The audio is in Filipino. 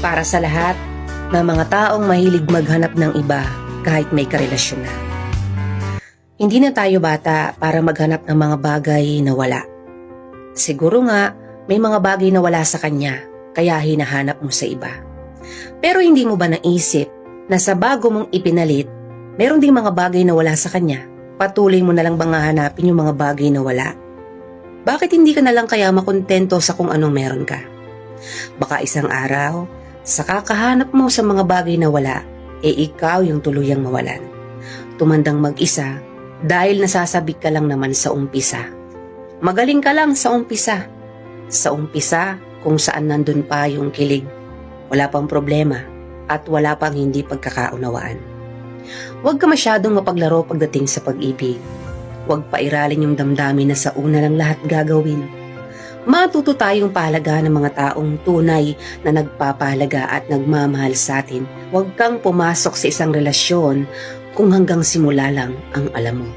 Para sa lahat ng mga taong mahilig maghanap ng iba kahit may karelasyon na. Hindi na tayo bata para maghanap ng mga bagay na wala. Siguro nga, may mga bagay na wala sa kanya, kaya hinahanap mo sa iba. Pero hindi mo ba naisip na sa bago mong ipinalit, meron ding mga bagay na wala sa kanya? Patuloy mo na lang bang hahanapin yung mga bagay na wala? Bakit hindi ka na lang kaya makontento sa kung anong meron ka? Baka isang araw, sa kakahanap mo sa mga bagay na wala, ikaw yung tuluyang mawalan. Tumandang mag-isa dahil nasasabik ka lang naman sa umpisa. Magaling ka lang sa umpisa. Sa umpisa kung saan nandun pa yung kilig. Wala pang problema at wala pang hindi pagkakaunawaan. Huwag ka masyadong mapaglaro pagdating sa pag-ibig. Huwag pairalin yung damdamin na sa una lang lahat gagawin. Matuto tayong pahalagahan ng mga taong tunay na nagpapahalaga at nagmamahal sa atin. Huwag kang pumasok sa isang relasyon kung hanggang simula lang ang alam mo.